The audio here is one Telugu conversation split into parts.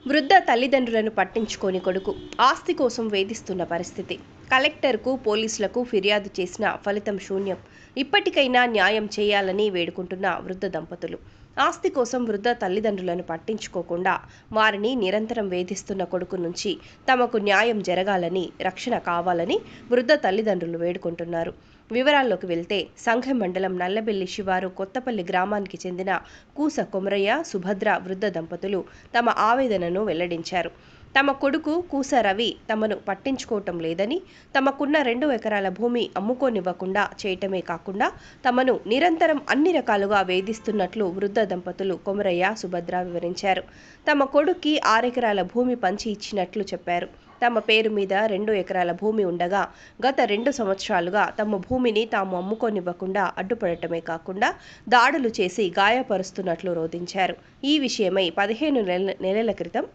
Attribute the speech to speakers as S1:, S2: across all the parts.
S1: వృద్ధ తల్లిదండ్రులను పట్టించుకోని కొడుకు ఆస్తి కోసం వేధిస్తున్న పరిస్థితి. కలెక్టర్కు పోలీసులకు ఫిర్యాదు చేసిన ఫలితం శూన్యం. ఇప్పటికైనా న్యాయం చేయాలని వేడుకుంటున్న వృద్ధ దంపతులు. ఆస్తి కోసం వృద్ధ తల్లిదండ్రులను పట్టించుకోకుండా వారిని నిరంతరం వేధిస్తున్న కొడుకు నుంచి తమకు న్యాయం జరగాలని, రక్షణ కావాలని వృద్ధ తల్లిదండ్రులు వేడుకుంటున్నారు. వివరాల్లోకి వెళ్తే సంఘం మండలం నల్లబెల్లి శివారు కొత్తపల్లి గ్రామానికి చెందిన కూస కొమరయ్య, సుభద్ర వృద్ధ దంపతులు తమ ఆవేదనను వెల్లడించారు. తమ కొడుకు కూస రవి తమను పట్టించుకోవటం లేదని, తమకున్న 2 ఎకరాల భూమి అమ్ముకోనివ్వకుండా చేయటమే కాకుండా తమను నిరంతరం అన్ని రకాలుగా వేధిస్తున్నట్లు వృద్ధ దంపతులు కొమరయ్య, సుభద్ర వివరించారు. తమ కొడుక్కి 6 ఎకరాల భూమి పంచి ఇచ్చినట్లు చెప్పారు. తమ పేరు మీద 2 ఎకరాల భూమి ఉండగా గత 2 సంవత్సరాలుగా తమ భూమిని తాము అమ్ముకోనివ్వకుండా అడ్డుపడటమే కాకుండా దాడులు చేసి గాయపరుస్తున్నట్లు రోధించారు. ఈ విషయమై 15 నెలల క్రితం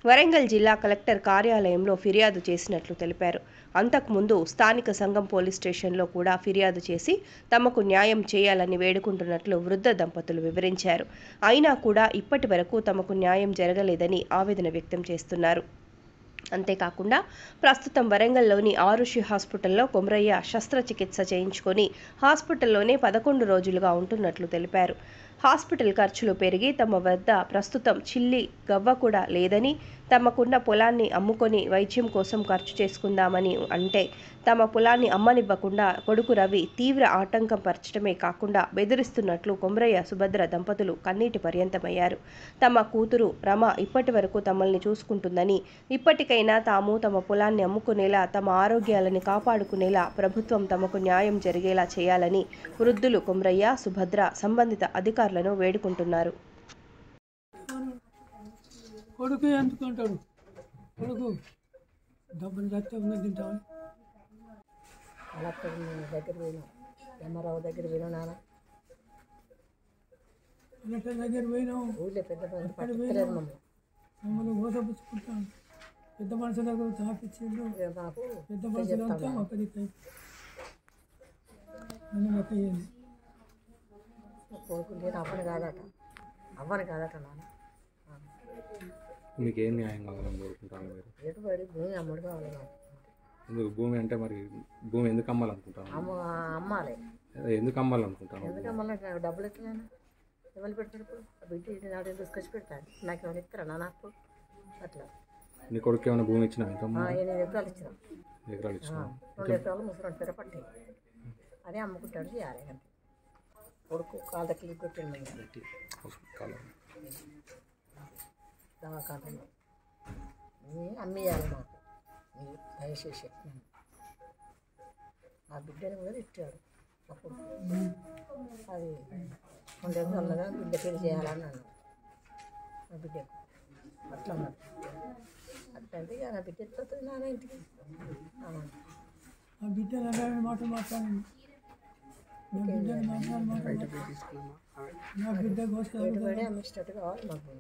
S1: వరంగల్ జిల్లా కలెక్టర్ కార్యాలయంలో ఫిర్యాదు చేసినట్లు తెలిపారు. అంతకుముందు స్థానిక సంఘం పోలీస్ స్టేషన్లో కూడా ఫిర్యాదు చేసి తమకు న్యాయం చేయాలని వేడుకుంటున్నట్లు వృద్ధ దంపతులు వివరించారు. అయినా కూడా ఇప్పటి వరకు తమకు న్యాయం జరగలేదని ఆవేదన వ్యక్తం చేస్తున్నారు. అంతేకాకుండా ప్రస్తుతం వరంగల్లోని ఆరుషి హాస్పిటల్లో కొమరయ్య శస్త్రచికిత్స చేయించుకొని హాస్పిటల్లోనే 11 రోజులుగా ఉంటున్నట్లు తెలిపారు. హాస్పిటల్ ఖర్చులు పెరిగి తమ వద్ద ప్రస్తుతం చిల్లి గవ్వ కూడా లేదని, తమకున్న పొలాన్ని అమ్ముకొని వైద్యం కోసం ఖర్చు చేసుకుందామని అంటే తమ పొలాన్ని అమ్మనివ్వకుండా కొడుకు రవి తీవ్ర ఆటంకం పరచడమే కాకుండా బెదిరిస్తున్నట్లు కొమరయ్య, సుభద్ర దంపతులు కన్నీటి పర్యంతమయ్యారు. తమ కూతురు రమ ఇప్పటి వరకు తమల్ని చూసుకుంటుందని, ఇప్పటికైనా తాము తమ పొలాన్ని అమ్ముకునేలా, తమ ఆరోగ్యాలను కాపాడుకునేలా ప్రభుత్వం తమకు న్యాయం జరిగేలా చేయాలని వృద్ధులు కొమరయ్య, సుభద్ర సంబంధిత అధికారులను వేడుకుంటున్నారు.
S2: కొడుకు ఎందుకుంటాడు? కొడుకు డబ్బులు చస్తే తింటామని
S3: కలెక్టర్ దగ్గర పోయినా, ఎంఆర్ఓ దగ్గర పోయినా, నాన్న
S2: కలెక్టర్ దగ్గర పోయినాము.
S3: ఊళ్ళో పెద్ద పట్టుకోలేదు
S2: మమ్మల్ని మోసపుచ్చుకుంటాను. పెద్ద మనుషుల దగ్గర తాపించిండు.
S3: నాకు
S2: పెద్ద మనుషులంతా ఒకరికి నన్ను మొక్కయ్యింది.
S3: కొడుకు లేదు, అవ్వని కాదట నాన్న.
S4: మీకు ఏం న్యాయం కావాలని కోరుకుంటాను? మీరు
S3: ఎటుబడి భూమి అమ్ముడు కావాలి నాకు.
S4: ఎందుకు భూమి అంటే మరి భూమి ఎందుకు అమ్మాలనుకుంటాను?
S3: అమ్మాలి.
S4: ఎందుకు అమ్మాలనుకుంటాను?
S3: ఎందుకు అమ్మాలంటే నాకు డబ్బులు ఎట్లైనా ఎవరు పెడతారు? ఇప్పుడు ఆ బిడ్డ నాడు తీసుకొచ్చి పెడతాను. నాకు ఎవరు ఇస్తారా నాకు? అట్లా
S4: నీ కొడుకు ఏమైనా భూమి ఇచ్చినా? ఎంత
S3: 8 ఎకరాలు ఇచ్చిన.
S4: ఎకరాలు ఇచ్చినా?
S3: 2 ఎకరాలు ముసలి పేర పట్టాయి. అదే అమ్ముకుంటాడు చేయాలి అంటే కొడుకు కాళ్ళ దగ్గర కొట్టింది దవాఖానలో. అమ్మేయాలి మాకు, మీరు దయచేసి. ఆ బిడ్డను కూడా ఇచ్చాడు అప్పుడు. అది 2 ఎకరాలుగా బిడ్డ పెళ్లి చేయాలని అన్నాడు ఆ బిడ్డకు. అట్లా అన్నాడు. అట్లంటే ఇక నా బిడ్డ ఎత్తుతుంది నాన్న ఇంటికి.
S2: ఆ బిడ్డను అన్నాడని మాట మాట్లాడండి. నా బిడ్డను మాట్లాడమాట నా బిడ్డ కోసం
S3: అమ్మినట్టు కావాలి మాకు.